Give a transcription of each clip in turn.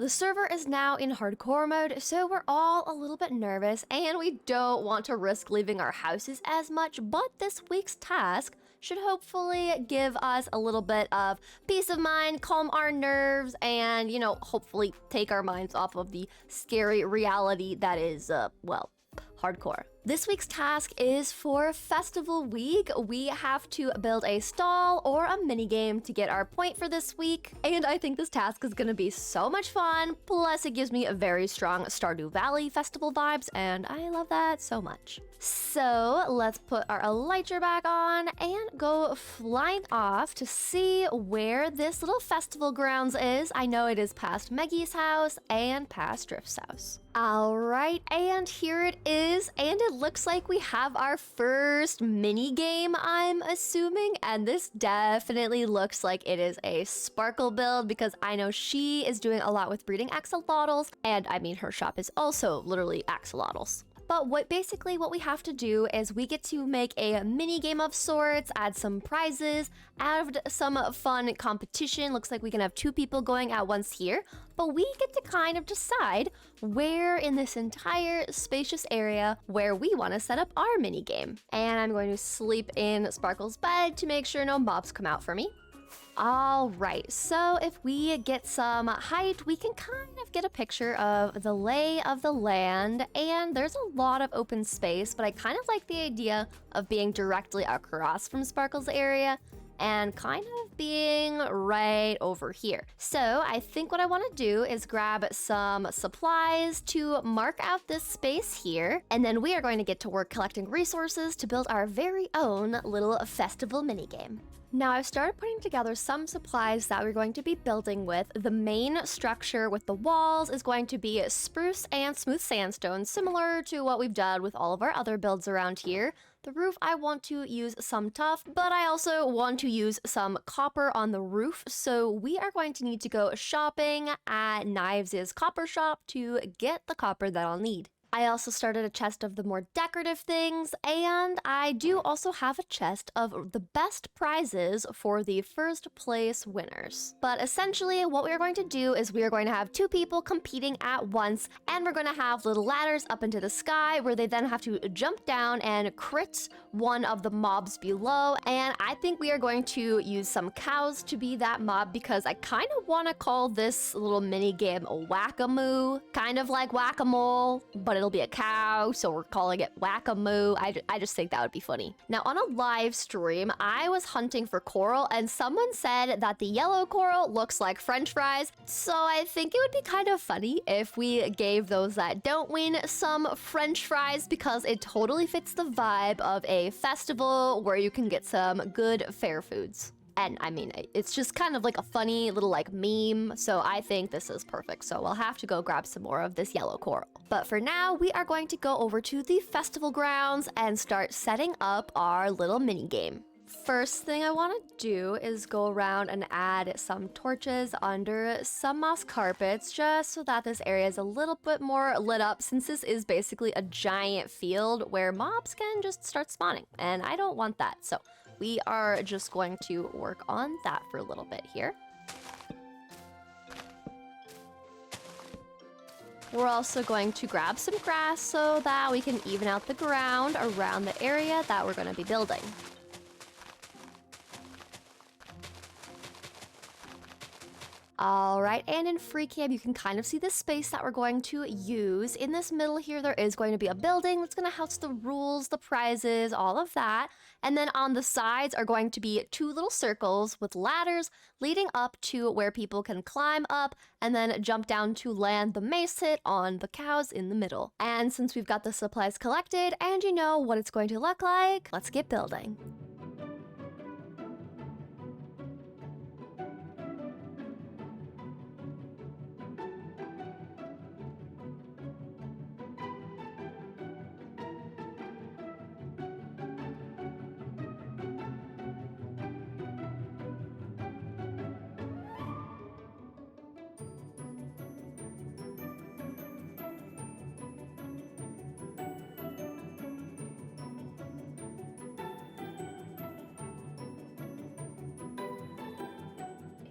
the server is now in hardcore mode, so we're all a little bit nervous and we don't want to risk leaving our houses as much, but this week's task should hopefully give us a little bit of peace of mind, calm our nerves, and, you know, hopefully take our minds off of the scary reality that is, well, hardcore. This week's task is for Festival Week. We have to build a stall or a minigame to get our point for this week, and I think this task is gonna be so much fun. Plus, it gives me a very strong Stardew Valley festival vibes, and I love that so much. So let's put our elytra back on and go flying off to see where this little festival grounds is. I know it is past Meggy's house and past Drift's house. All right, and here it is, and it looks like we have our first mini game, I'm assuming, and this definitely looks like it is a Sparkle build because I know she is doing a lot with breeding axolotls, and I mean her shop is also literally axolotls. But basically what we have to do is we get to make a mini game of sorts, add some prizes, add some fun competition. Looks like we can have 2 people going at once here, but we get to kind of decide where in this entire spacious area where we want to set up our mini game. And I'm going to sleep in Sparkle's bed to make sure no mobs come out for me. All right, so if we get some height, we can kind of get a picture of the lay of the land, and there's a lot of open space, but I kind of like the idea of being directly across from Sparkle's area and kind of being right over here. So I think what I want to do is grab some supplies to mark out this space here, and then we are going to get to work collecting resources to build our very own little festival minigame. Now I've started putting together some supplies that we're going to be building with. The main structure with the walls is going to be spruce and smooth sandstone, similar to what we've done with all of our other builds around here. The roof, I want to use some tuff, but I also want to use some copper on the roof, so we are going to need to go shopping at Knives' copper shop to get the copper that I'll need. I also started a chest of the more decorative things, and I do also have a chest of the best prizes for the first place winners. But essentially, what we are going to do is we are going to have 2 people competing at once, and we're going to have little ladders up into the sky where they then have to jump down and crit one of the mobs below. And I think we are going to use some cows to be that mob because I kind of want to call this little mini game a whack-a-moo, kind of like whack-a-mole, but it'll be a cow, so we're calling it whack-a-moo. I just think that would be funny. Now, on a live stream, I was hunting for coral, and someone said that the yellow coral looks like French fries, so I think it would be kind of funny if we gave those that don't win some French fries because it totally fits the vibe of a festival where you can get some good fair foods. And I mean, it's just kind of like a funny little like meme, so I think this is perfect. So we'll have to go grab some more of this yellow coral. But for now, we are going to go over to the festival grounds and start setting up our little mini game. First thing I want to do is go around and add some torches under some moss carpets just so that this area is a little bit more lit up, since this is basically a giant field where mobs can just start spawning, and I don't want that. So we are just going to work on that for a little bit here. We're also going to grab some grass so that we can even out the ground around the area that we're going to be building. All right, and in free cam, you can kind of see the space that we're going to use. In this middle here, there is going to be a building that's going to house the rules, the prizes, all of that. And then on the sides are going to be 2 little circles with ladders leading up to where people can climb up and then jump down to land the mace hit on the cows in the middle. And since we've got the supplies collected and you know what it's going to look like, let's get building.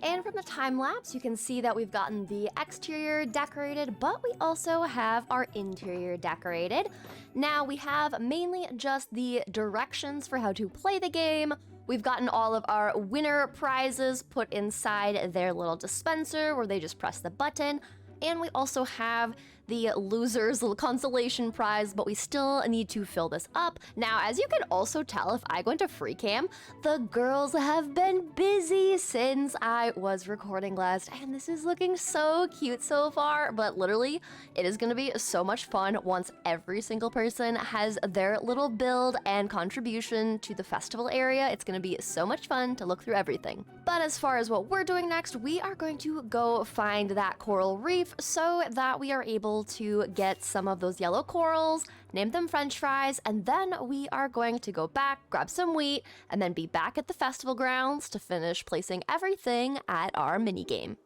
And from the time lapse, you can see that we've gotten the exterior decorated, but we also have our interior decorated. Now we have mainly just the directions for how to play the game. We've gotten all of our winner prizes put inside their little dispenser where they just press the button. And we also have the loser's little consolation prize, but we still need to fill this up. Now, as you can also tell, if I go into free cam, the girls have been busy since I was recording last, and this is looking so cute so far, but literally, it is gonna be so much fun once every single person has their little build and contribution to the festival area. It's gonna be so much fun to look through everything. But as far as what we're doing next, we are going to go find that coral reef so that we are able to get some of those yellow corals, name them French fries, and then we are going to go back, grab some wheat, and then be back at the festival grounds to finish placing everything at our minigame.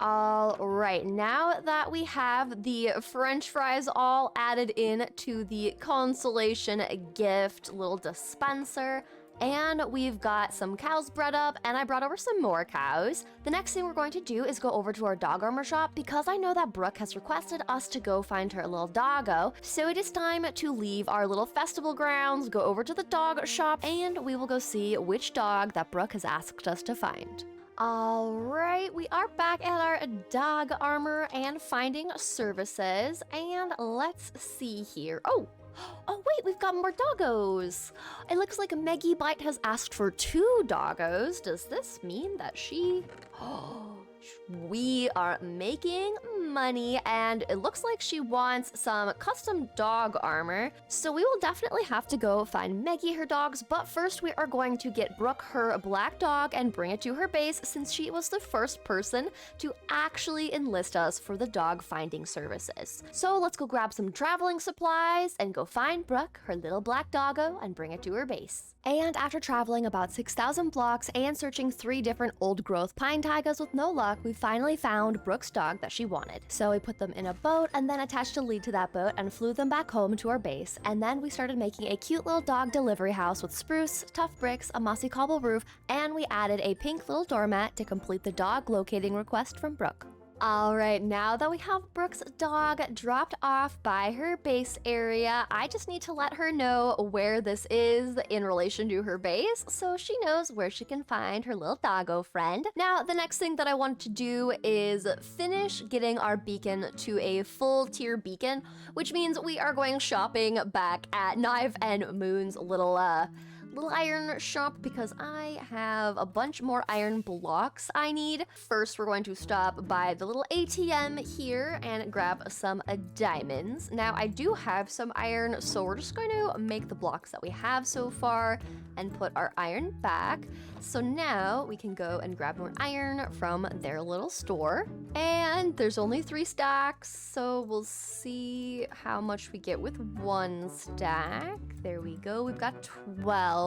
All right, now that we have the French fries all added in to the consolation gift little dispenser, and we've got some cows bred up, and I brought over some more cows. The next thing we're going to do is go over to our dog armor shop because I know that Brooke has requested us to go find her little doggo. So it is time to leave our little festival grounds, go over to the dog shop, and we will go see which dog that Brooke has asked us to find. All right, we are back at our dog armor and finding services, and let's see here. Oh, wait, we've got more doggos. It looks like Meggy Bite has asked for 2 doggos. Does this mean that we are making money, and it looks like she wants some custom dog armor, so we will definitely have to go find Meggy her dogs, but first we are going to get Brooke her black dog and bring it to her base since she was the first person to actually enlist us for the dog finding services. So let's go grab some traveling supplies and go find Brooke her little black doggo and bring it to her base. And after traveling about 6,000 blocks and searching 3 different old growth pine taigas with no luck, we finally found Brooke's dog that she wanted. So we put them in a boat and then attached a lead to that boat and flew them back home to our base. And then we started making a cute little dog delivery house with spruce, tough bricks, a mossy cobble roof, and we added a pink little doormat to complete the dog locating request from Brooke. All right, now that we have Brooke's dog dropped off by her base area, I just need to let her know where this is in relation to her base so she knows where she can find her little doggo friend. Now, the next thing that I want to do is finish getting our beacon to a full tier beacon, which means we are going shopping back at Knife and Moon's little iron shop because I have a bunch more iron blocks I need. First, we're going to stop by the little ATM here and grab some diamonds. Now, I do have some iron, so we're just going to make the blocks that we have so far and put our iron back. So now we can go and grab more iron from their little store. And there's only 3 stacks, so we'll see how much we get with 1 stack. There we go, we've got 12.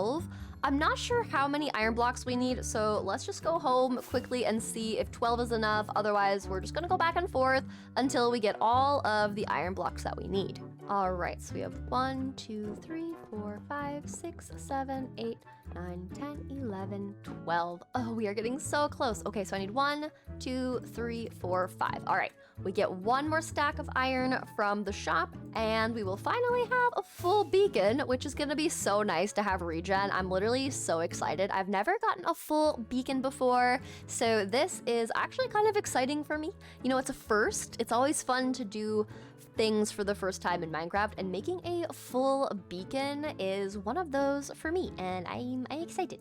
I'm not sure how many iron blocks we need, so let's just go home quickly and see if 12 is enough. Otherwise, we're just gonna go back and forth until we get all of the iron blocks that we need. All right, so we have 1, 2, 3, 4, 5, 6, 7, 8, 9, 10, 11, 12. Oh, we are getting so close. Okay, so I need 1, 2, 3, 4, 5. All right, we get 1 more stack of iron from the shop, and we will finally have a full beacon, which is gonna be so nice to have regen. I'm literally so excited. I've never gotten a full beacon before, so this is actually kind of exciting for me. You know, it's a first. It's always fun to do things for the first time in Minecraft, and making a full beacon is one of those for me, and I'm excited.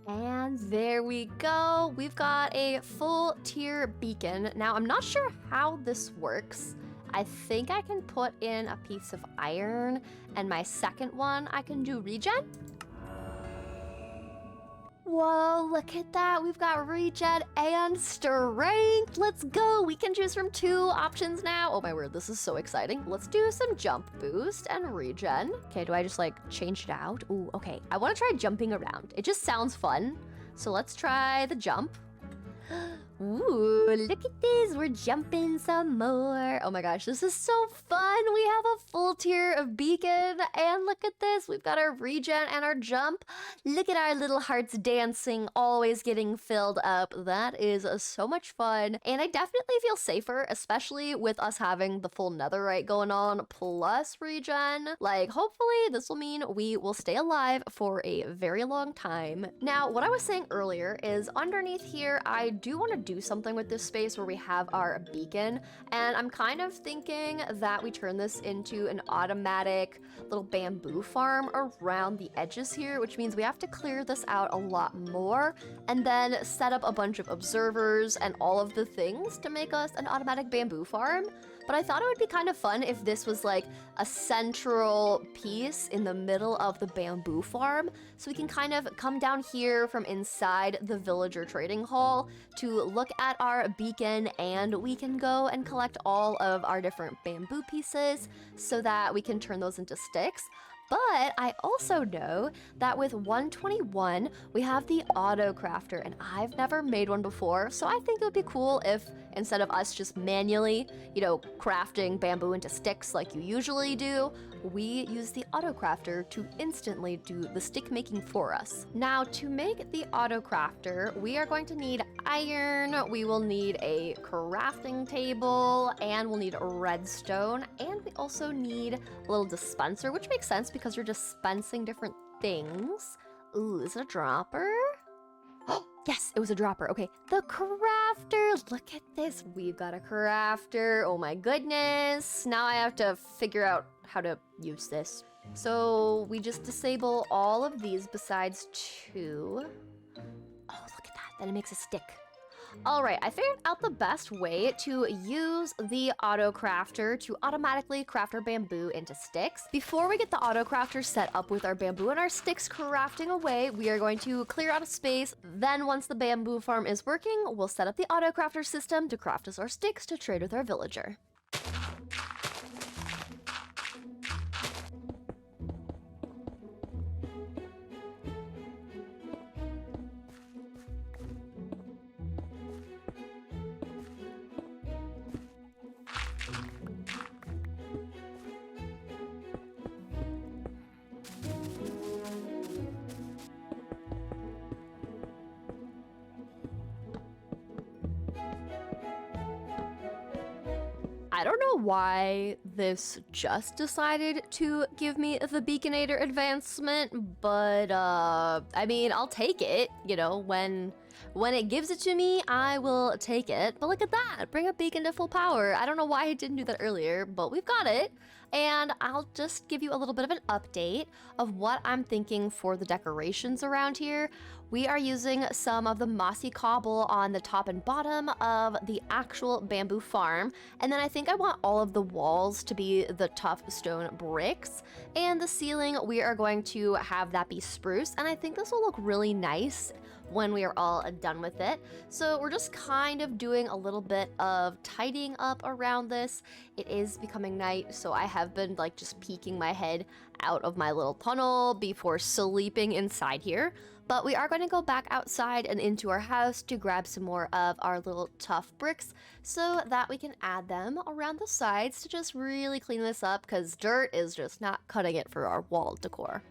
And there we go. We've got a full tier beacon. Now, I'm not sure how this works. I think I can put in a piece of iron, and my second one, I can do regen. Whoa, look at that. We've got regen and strength. Let's go. We can choose from 2 options now. Oh my word, this is so exciting. Let's do some jump boost and regen. Okay, do I just like change it out? Ooh, okay. I want to try jumping around. It just sounds fun. So let's try the jump. Ooh, look at this. We're jumping some more. Oh my gosh, this is so fun. We have a full tier of beacon. And look at this. We've got our regen and our jump. Look at our little hearts dancing, always getting filled up. That is so much fun. And I definitely feel safer, especially with us having the full netherite going on, plus regen. Like, hopefully this will mean we will stay alive for a very long time. Now, what I was saying earlier is underneath here, I do want to do something with this space where we have our beacon, and I'm kind of thinking that we turn this into an automatic little bamboo farm around the edges here, which means we have to clear this out a lot more and then set up a bunch of observers and all of the things to make us an automatic bamboo farm. But I thought it would be kind of fun if this was like a central piece in the middle of the bamboo farm, so we can kind of come down here from inside the villager trading hall to look at our beacon, and we can go and collect all of our different bamboo pieces so that we can turn those into sticks. But I also know that with 121, we have the autocrafter, and I've never made one before, so I think it would be cool if instead of us just manually, crafting bamboo into sticks like you usually do, we use the autocrafter to instantly do the stick making for us. Now, to make the autocrafter, we are going to need iron, we will need a crafting table, and we'll need redstone, and we also need a little dispenser, which makes sense because you're dispensing different things. Ooh, is it a dropper? Oh, yes, it was a dropper. Okay, the crafter. Look at this. We've got a crafter. Oh my goodness. Now I have to figure out how to use this. So we just disable all of these besides 2. Oh, look at that. Then it makes a stick. All right, I figured out the best way to use the auto crafter to automatically craft our bamboo into sticks. Before we get the auto crafter set up with our bamboo and our sticks crafting away, we are going to clear out a space. Then once the bamboo farm is working, we'll set up the auto crafter system to craft us our sticks to trade with our villager. I don't know why this just decided to give me the Beaconator advancement, but I mean, I'll take it, when it gives it to me, I will take it. But look at that, bring a beacon to full power. I don't know why I didn't do that earlier, but we've got it. And I'll just give you a little bit of an update of what I'm thinking for the decorations around here. We are using some of the mossy cobble on the top and bottom of the actual bamboo farm. And then I think I want all of the walls to be the tough stone bricks. And the ceiling, we are going to have that be spruce. And I think this will look really nice when we are all done with it. So we're just kind of doing a little bit of tidying up around this. It is becoming night, so I have been like just peeking my head out of my little tunnel before sleeping inside here. But we are going to go back outside and into our house to grab some more of our little tough bricks so that we can add them around the sides to just really clean this up, because dirt is just not cutting it for our wall decor.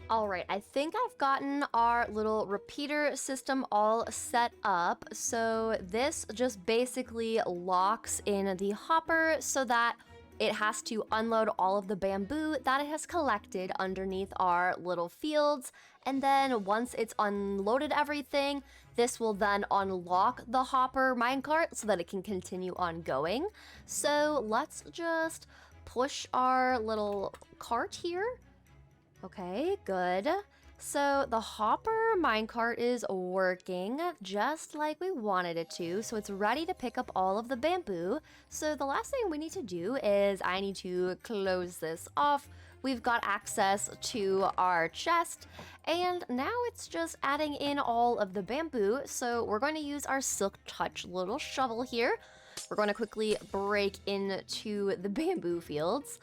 All right, I think I've gotten our little repeater system all set up. So this just basically locks in the hopper so that it has to unload all of the bamboo that it has collected underneath our little fields. And then once it's unloaded everything, this will then unlock the hopper minecart so that it can continue on going. So let's just push our little cart here. Okay, good. So the hopper minecart is working just like we wanted it to. So it's ready to pick up all of the bamboo. So the last thing we need to do is I need to close this off. We've got access to our chest, and now it's just adding in all of the bamboo. So we're going to use our silk touch little shovel here. We're going to quickly break into the bamboo fields.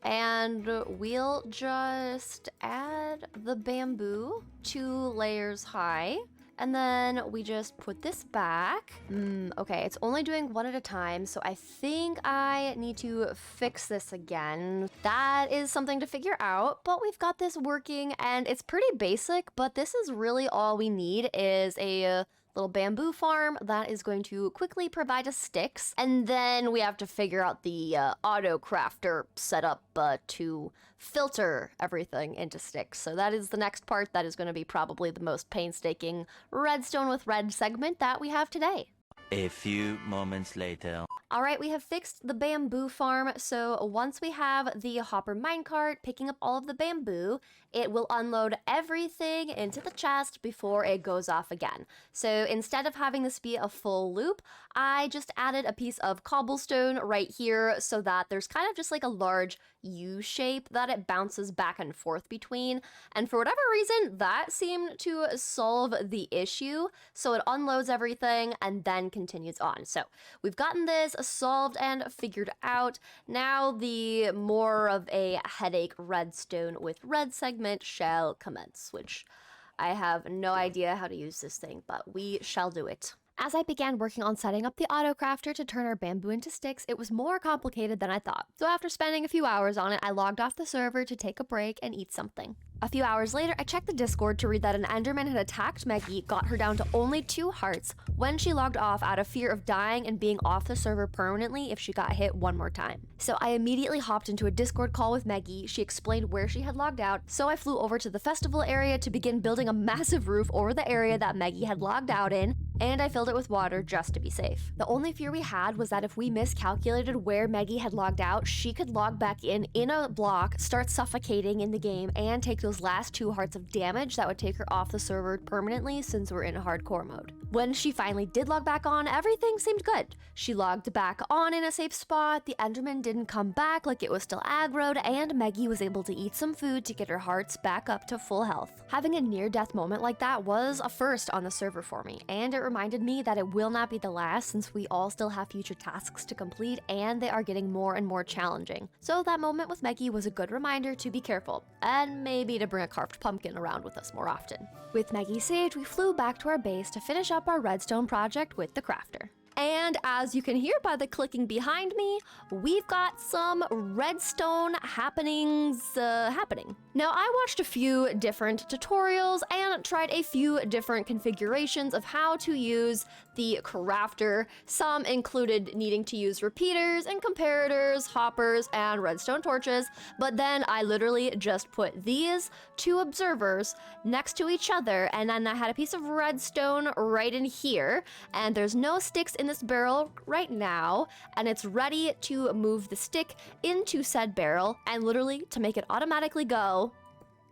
And we'll just add the bamboo 2 layers high. And then we just put this back. Okay, it's only doing 1 at a time, so I think I need to fix this again. That is something to figure out, but we've got this working, and it's pretty basic, but this is really all we need is a little bamboo farm that is going to quickly provide us sticks, and then we have to figure out the autocrafter setup to filter everything into sticks. So that is the next part. That is going to be probably the most painstaking redstone with red segment that we have today. A few moments later. All right, we have fixed the bamboo farm. So once we have the hopper minecart picking up all of the bamboo, it will unload everything into the chest before it goes off again. So instead of having this be a full loop, I just added a piece of cobblestone right here so that there's kind of just like a large U shape that it bounces back and forth between. And for whatever reason, that seemed to solve the issue. So it unloads everything and then continues on. So we've gotten this solved and figured out. Now the more of a headache redstone with red segment shall commence, which I have no idea how to use this thing, but we shall do it. As I began working on setting up the autocrafter to turn our bamboo into sticks, it was more complicated than I thought. So after spending a few hours on it, I logged off the server to take a break and eat something. A few hours later, I checked the Discord to read that an Enderman had attacked Maggie, got her down to only 2 hearts when she logged off out of fear of dying and being off the server permanently if she got hit one more time. So I immediately hopped into a Discord call with Maggie. She explained where she had logged out, so I flew over to the festival area to begin building a massive roof over the area that Maggie had logged out in, and I filled it with water just to be safe. The only fear we had was that if we miscalculated where Maggie had logged out, she could log back in a block, start suffocating in the game, and take those last 2 hearts of damage that would take her off the server permanently since we're in hardcore mode. When she finally did log back on, everything seemed good. She logged back on in a safe spot, the Enderman didn't come back like it was still aggroed, and Maggie was able to eat some food to get her hearts back up to full health. Having a near-death moment like that was a first on the server for me, and it reminded me that it will not be the last since we all still have future tasks to complete and they are getting more and more challenging. So that moment with Maggie was a good reminder to be careful, and maybe to bring a carved pumpkin around with us more often. With Maggie saved, we flew back to our base to finish up our redstone project with the crafter. And as you can hear by the clicking behind me, we've got some redstone happening. Now, I watched a few different tutorials and tried a few different configurations of how to use the crafter. Some included needing to use repeaters and comparators, hoppers, and redstone torches, but then I literally just put these 2 observers next to each other, and then I had a piece of redstone right in here, and there's no sticks in this barrel right now, and it's ready to move the stick into said barrel, and literally to make it automatically go,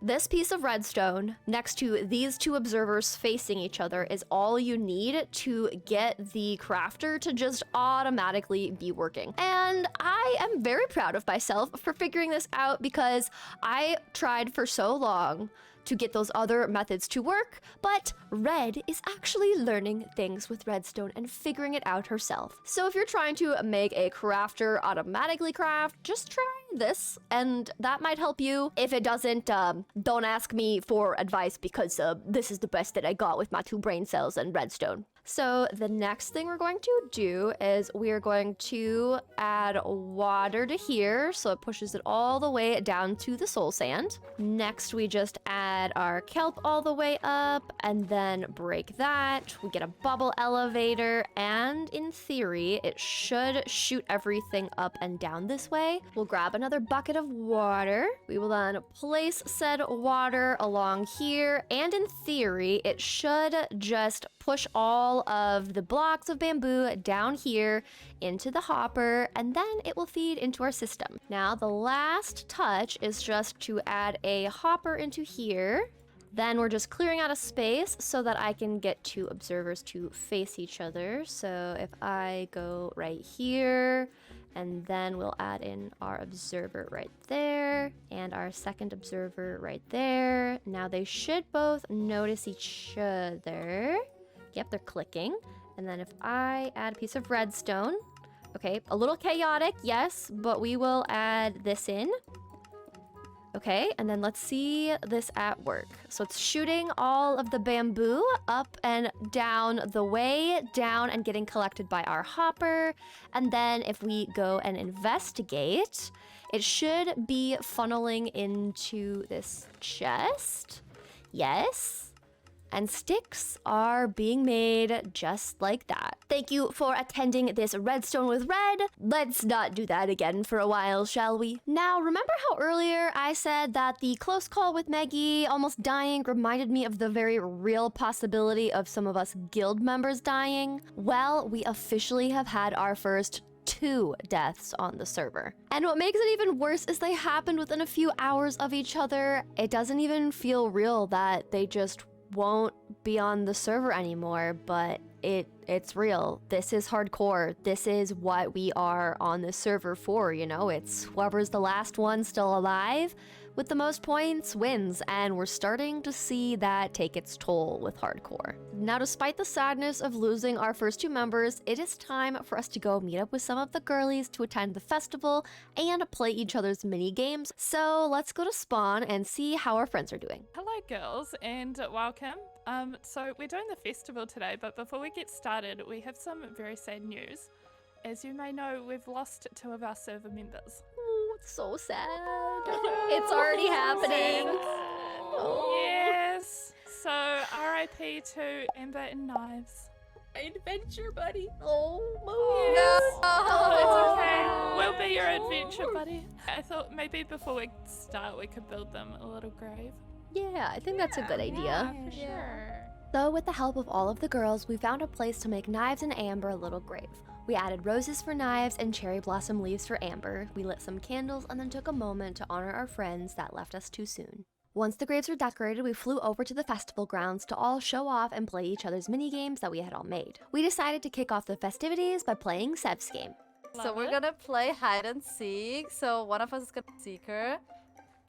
this piece of redstone next to these 2 observers facing each other is all you need to get the crafter to just automatically be working. And I am very proud of myself for figuring this out because I tried for so long to get those other methods to work, but Red is actually learning things with redstone and figuring it out herself. So if you're trying to make a crafter automatically craft, just try this, and that might help you. If it doesn't, don't ask me for advice because this is the best that I got with my 2 brain cells and redstone. So the next thing we're going to do is we're going to add water to here, so it pushes it all the way down to the soul sand. Next, we just add our kelp all the way up and then break that. We get a bubble elevator, and in theory, it should shoot everything up and down this way. We'll grab another bucket of water. We will then place said water along here, and in theory, it should just push all of the blocks of bamboo down here into the hopper, and then it will feed into our system. Now, the last touch is just to add a hopper into here. Then we're just clearing out a space so that I can get two observers to face each other. So if I go right here, and then we'll add in our observer right there and our second observer right there. Now they should both notice each other. Yep, they're clicking. And then if I add a piece of redstone, okay, a little chaotic, yes, but we will add this in. Okay, and then let's see this at work. So it's shooting all of the bamboo up and down the way, down and getting collected by our hopper. And then if we go and investigate, it should be funneling into this chest. Yes. And sticks are being made just like that. Thank you for attending this redstone with red. Let's not do that again for a while, shall we? Now, remember how earlier I said that the close call with Maggie almost dying reminded me of the very real possibility of some of us guild members dying? Well, we officially have had our first 2 deaths on the server. And what makes it even worse is they happened within a few hours of each other. It doesn't even feel real that they just won't be on the server anymore, but it's real. This is hardcore. This is what we are on the server for, you know? It's whoever's the last one still alive with the most points wins, and we're starting to see that take its toll with hardcore. Now, despite the sadness of losing our first 2 members, it is time for us to go meet up with some of the girlies to attend the festival and play each other's mini games. So let's go to spawn and see how our friends are doing. Hello girls and welcome. So we're doing the festival today, but before we get started, we have some very sad news. As you may know, we've lost 2 of our server members. Oh, it's so sad. It's already happening. Oh. Yes. So RIP to Amber and Knives. Adventure buddy. Oh, It's okay. We'll be your adventure buddy. I thought maybe before we start, we could build them a little grave. Yeah, I think that's a good idea. Yeah, for sure. So with the help of all of the girls, we found a place to make Knives and Amber a little grave. We added roses for Knives and cherry blossom leaves for Amber. We lit some candles and then took a moment to honor our friends that left us too soon. Once the graves were decorated, we flew over to the festival grounds to all show off and play each other's mini games that we had all made. We decided to kick off the festivities by playing Sev's game. So we're gonna play hide and seek. So one of us is gonna be seeker.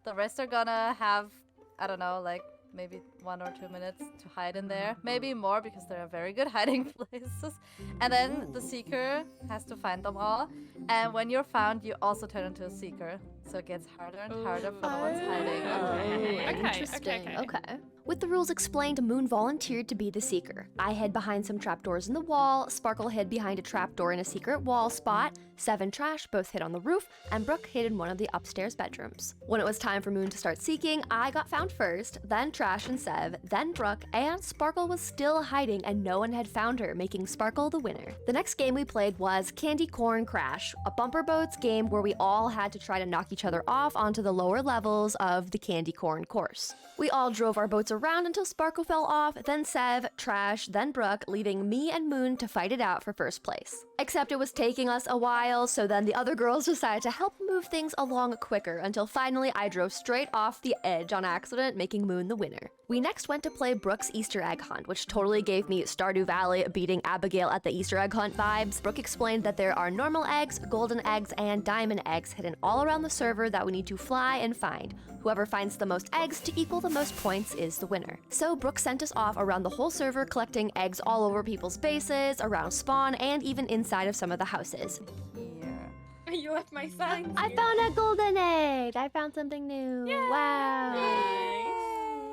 The rest are gonna have, I don't know, like maybe 1 or 2 minutes to hide in there. Maybe more because there are very good hiding places. And then the seeker has to find them all. And when you're found, you also turn into a seeker. So it gets harder and harder for the ones hiding. Interesting. Okay. With the rules explained, Moon volunteered to be the seeker. I hid behind some trapdoors in the wall, Sparkle hid behind a trapdoor in a secret wall spot, Sev and Trash both hid on the roof, and Brooke hid in one of the upstairs bedrooms. When it was time for Moon to start seeking, I got found first, then Trash and Sev, then Brooke, and Sparkle was still hiding and no one had found her, making Sparkle the winner. The next game we played was Candy Corn Crash, a bumper boats game where we all had to try to knock each other off onto the lower levels of the candy corn course. We all drove our boats around until Sparkle fell off, then Sev, Trash, then Brooke, leaving me and Moon to fight it out for first place. Except it was taking us a while, so then the other girls decided to help move things along quicker until finally I drove straight off the edge on accident, making Moon the winner. We next went to play Brooke's Easter egg hunt, which totally gave me Stardew Valley beating Abigail at the Easter egg hunt vibes. Brooke explained that there are normal eggs, golden eggs, and diamond eggs hidden all around the server that we need to fly and find. Whoever finds the most eggs to equal the most points is the winner. So Brooke sent us off around the whole server collecting eggs all over people's bases, around spawn, and even inside of some of the houses. You left my sign. I found a golden egg! I found something new. Wow! Yay.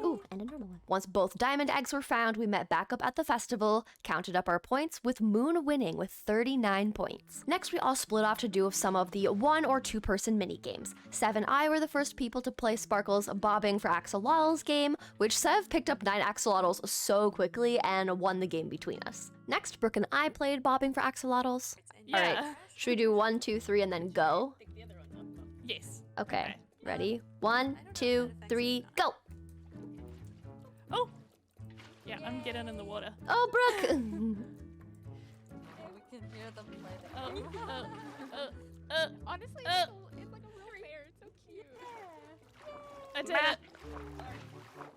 Ooh, and a normal one. Once both diamond eggs were found, we met back up at the festival, counted up our points, with Moon winning with 39 points. Next, we all split off to do some of the 1 or 2 person mini games. Sev and I were the first people to play Sparkle's Bobbing for Axolotls game, which Sev picked up 9 axolotls so quickly and won the game between us. Next, Brooke and I played Bobbing for Axolotls. Yeah. All right, should we do 1, 2, 3 and then go? Yes. Okay, ready? 1, 2, 3, go! Oh. Yeah, I'm getting in the water. Oh, Brooke! Okay, we can hear them play. Honestly, Uh. it's like a little bear. It's so cute. I did it.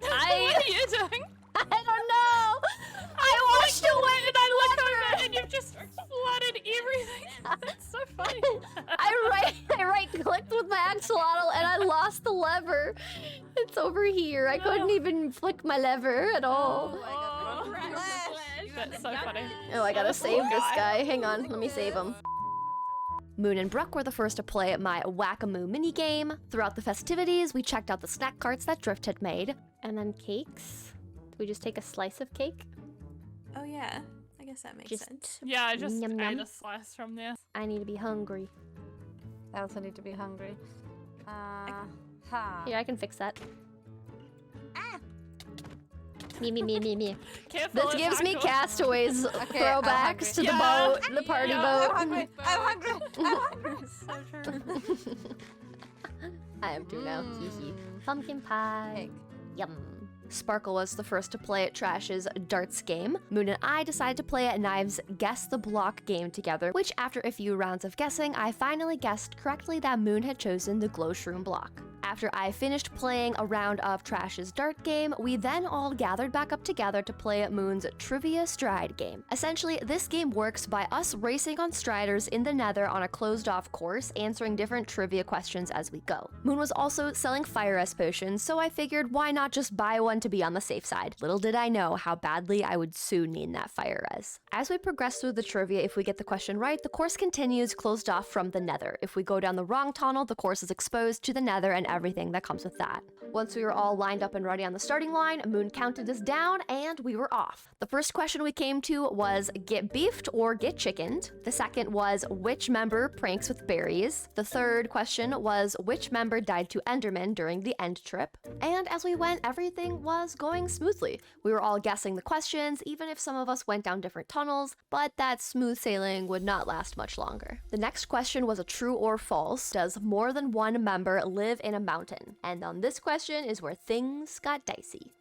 What I are you doing? don't know! I washed away and I Look left over her! and you've just flooded everything. That's so funny. I right clicked with my axolotl and I lost the lever. It's over here. I couldn't even flick my lever at all. Oh my god. Flash. That's so funny. Oh, I gotta save this guy. guy. Hang on, let me save him. Moon and Brooke were the first to play my Whack-A-Moo minigame. Throughout the festivities, we checked out the snack carts that Drift had made. And then cakes. Do we just take a slice of cake? Oh yeah, I guess that makes sense. Yeah, I just Yum, ate yum. a slice from there. I need to be hungry. I also need to be hungry. Ha. Here, I can fix that. Ah! Me. Careful. This it's gives me hardcore. Castaways Okay, throwbacks to the Yeah. boat, the party Yeah. boat. I'm hungry. I'm hungry. I'm hungry. So true. I am too now. Hee hee. Pumpkin pie. Cake. Yum. Sparkle was the first to play Trash's darts game. Moon and I decided to play at Knives' Guess the Block game together, which after a few rounds of guessing, I finally guessed correctly that Moon had chosen the glow shroom block. After I finished playing a round of Trash's dart game, we then all gathered back up together to play Moon's Trivia Stride game. Essentially, this game works by us racing on striders in the Nether on a closed-off course, answering different trivia questions as we go. Moon was also selling fire res potions, so I figured why not just buy one to be on the safe side. Little did I know how badly I would soon need that fire res. As we progress through the trivia, if we get the question right, the course continues closed off from the Nether. If we go down the wrong tunnel, the course is exposed to the Nether and everything that comes with that. Once we were all lined up and ready on the starting line, Moon counted us down and we were off. The first question we came to was get beefed or get chickened. The second was which member pranks with berries. The third question was which member died to Enderman during the end trip. And as we went, everything was going smoothly. We were all guessing the questions, even if some of us went down different tunnels, but that smooth sailing would not last much longer. The next question was a true or false. Does more than one member live in a mountain? And on this question is where things got dicey.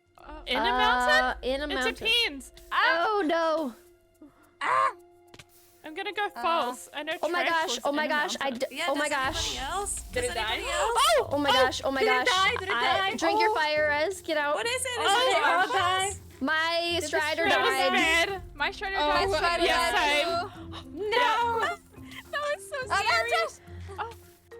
In a mountain? In a It mountain. depends. Oh no! I'm gonna go false. I know. Oh my Trash gosh! was Oh in my a gosh! mountain. Oh my gosh! Else? Did it die? Oh my gosh! Oh my did it gosh! die? Did it die? Drink your fire, Rez. Get out. What is it? Is Oh, it oh, all die? My strider That was died. bad. My strider Oh, died. My strider yeah, died same. No! No, it's so scary.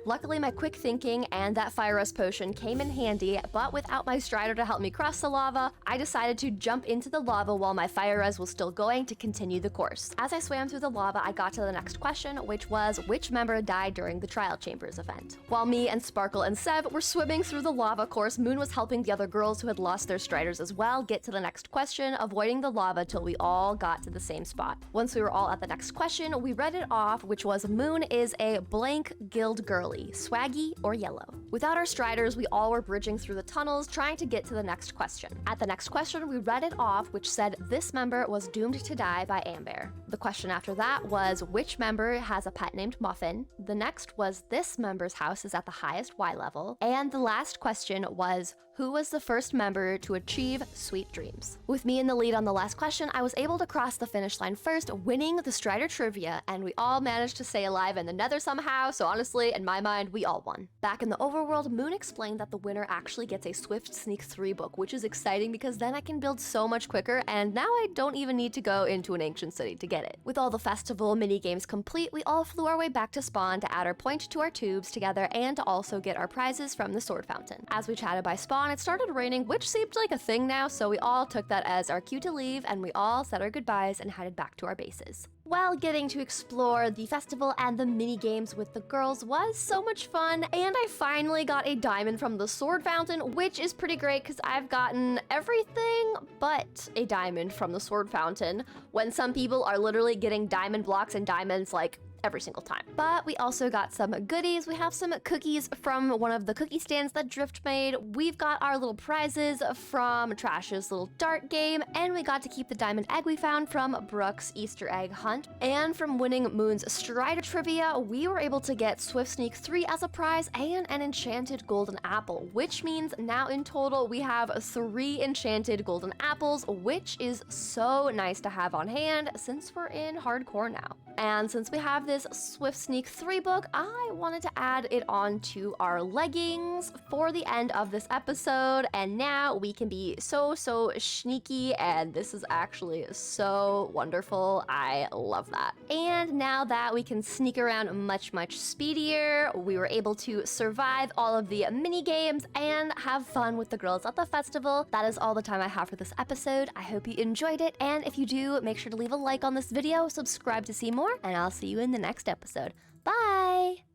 Luckily, my quick thinking and that fire rust potion came in handy, but without my strider to help me cross the lava, I decided to jump into the lava while my fire res was still going to continue the course. As I swam through the lava, I got to the next question, which was which member died during the Trial Chambers event. While me and Sparkle and Sev were swimming through the lava course, Moon was helping the other girls who had lost their striders as well get to the next question, avoiding the lava till we all got to the same spot. Once we were all at the next question, we read it off, which was Moon is a blank guild girly, swaggy or yellow. Without our striders, we all were bridging through the tunnels trying to get to the next question. At the next question, we read it off, which said this member was doomed to die by Amber. The question after that was which member has a pet named Muffin. The next was this member's house is at the highest Y level. And the last question was who was the first member to achieve sweet dreams? With me in the lead on the last question, I was able to cross the finish line first, winning the Strider trivia, and we all managed to stay alive in the Nether somehow, so honestly, in my mind, we all won. Back in the overworld, Moon explained that the winner actually gets a Swift Sneak 3 book, which is exciting because then I can build so much quicker, and now I don't even need to go into an ancient city to get it. With all the festival mini-games complete, we all flew our way back to spawn to add our point to our tubes together and to also get our prizes from the sword fountain. As we chatted by spawn, on, it started raining, which seemed like a thing now, so we all took that as our cue to leave, and we all said our goodbyes and headed back to our bases. While getting to explore the festival and the mini games with the girls was so much fun, and I finally got a diamond from the sword fountain, which is pretty great because I've gotten everything but a diamond from the sword fountain, when some people are literally getting diamond blocks and diamonds like every single time. But we also got some goodies. We have some cookies from one of the cookie stands that Drift made. We've got our little prizes from Trash's little dart game, and we got to keep the diamond egg we found from Brooke's Easter egg hunt. And from winning Moon's Strider trivia, we were able to get Swift Sneak 3 as a prize and an enchanted golden apple, which means now in total we have 3 enchanted golden apples, which is so nice to have on hand since we're in hardcore now. And since we have this Swift Sneak 3 book, I wanted to add it onto our leggings for the end of this episode, and now we can be so sneaky, and this is actually so wonderful. I love that. And now that we can sneak around much speedier, we were able to survive all of the mini games and have fun with the girls at the festival. That is all the time I have for this episode. I hope you enjoyed it, and if you do, make sure to leave a like on this video, subscribe to see more, and I'll see you in the next episode. Bye!